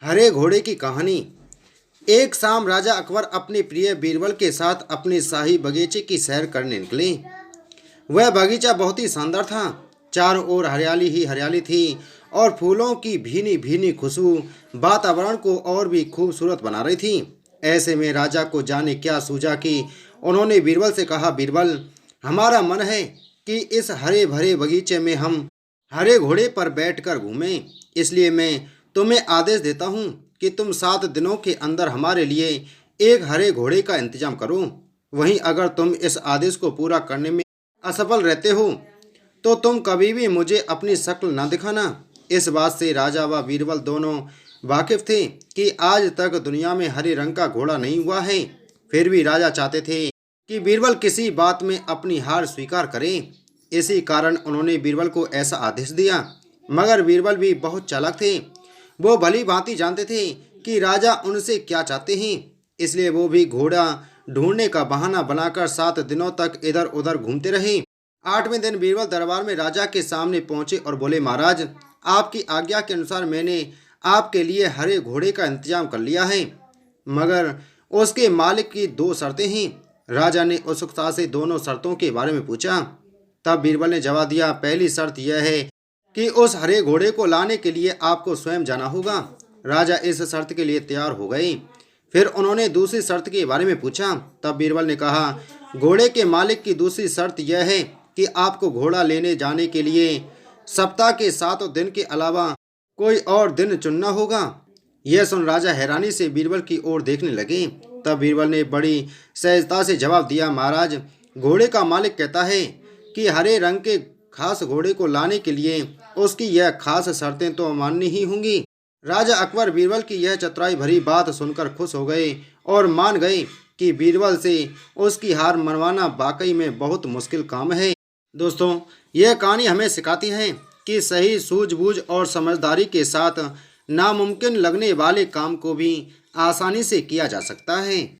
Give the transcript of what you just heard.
हरे घोड़े की कहानी। एक शाम राजा अकबर अपने प्रिय बीरबल के साथ अपने शाही बगीचे की सैर करने निकले। वह बगीचा बहुत ही शानदार था। चारों ओर हरियाली ही हरियाली थी और फूलों की भीनी भीनी खुशबू वातावरण को और भी खूबसूरत बना रही थी। ऐसे में राजा को जाने क्या सूझा कि उन्होंने बीरबल से कहा, बीरबल, हमारा मन है कि इस हरे भरे बगीचे में हम हरे घोड़े पर बैठकर घूमें। इसलिए मैं तुम्हें आदेश देता हूँ कि तुम 7 दिनों के अंदर हमारे लिए एक हरे घोड़े का इंतजाम करो। वहीं अगर तुम इस आदेश को पूरा करने में असफल रहते हो तो तुम कभी भी मुझे अपनी शक्ल न दिखाना। इस बात से राजा व बीरबल दोनों वाकिफ थे कि आज तक दुनिया में हरे रंग का घोड़ा नहीं हुआ है। फिर भी राजा चाहते थे कि बीरबल किसी बात में अपनी हार स्वीकार करे। इसी कारण उन्होंने बीरबल को ऐसा आदेश दिया। मगर बीरबल भी बहुत चालाक थे। वो भली भांति जानते थे कि राजा उनसे क्या चाहते हैं। इसलिए वो भी घोड़ा ढूंढने का बहाना बनाकर 7 दिनों तक इधर उधर घूमते रहे। 8वें दिन बीरबल दरबार में राजा के सामने पहुंचे और बोले, महाराज, आपकी आज्ञा के अनुसार मैंने आपके लिए हरे घोड़े का इंतजाम कर लिया है, मगर उसके मालिक की 2 शर्तें हैं। राजा ने उत्सुकता से दोनों शर्तों के बारे में पूछा। तब बीरबल ने जवाब दिया, पहली शर्त यह है कि उस हरे घोड़े को लाने के लिए आपको स्वयं जाना होगा। राजा इस शर्त के लिए तैयार हो गए। फिर उन्होंने दूसरी शर्त के बारे में पूछा। तब बीरबल ने कहा, घोड़े के मालिक की दूसरी शर्त यह है कि आपको घोड़ा लेने जाने के लिए सप्ताह के 7 दिन के अलावा कोई और दिन चुनना होगा। यह सुन राजा हैरानी से बीरबल की ओर देखने लगे। तब बीरबल ने बड़ी सहजता से जवाब दिया, महाराज, घोड़े का मालिक कहता है कि हरे रंग के खास घोड़े को लाने के लिए उसकी यह खास शर्तें तो माननी ही होंगी। राजा अकबर बीरबल की यह चतुराई भरी बात सुनकर खुश हो गए और मान गए कि बीरबल से उसकी हार मनवाना वाकई में बहुत मुश्किल काम है। दोस्तों, यह कहानी हमें सिखाती है कि सही सूझबूझ और समझदारी के साथ नामुमकिन लगने वाले काम को भी आसानी से किया जा सकता है।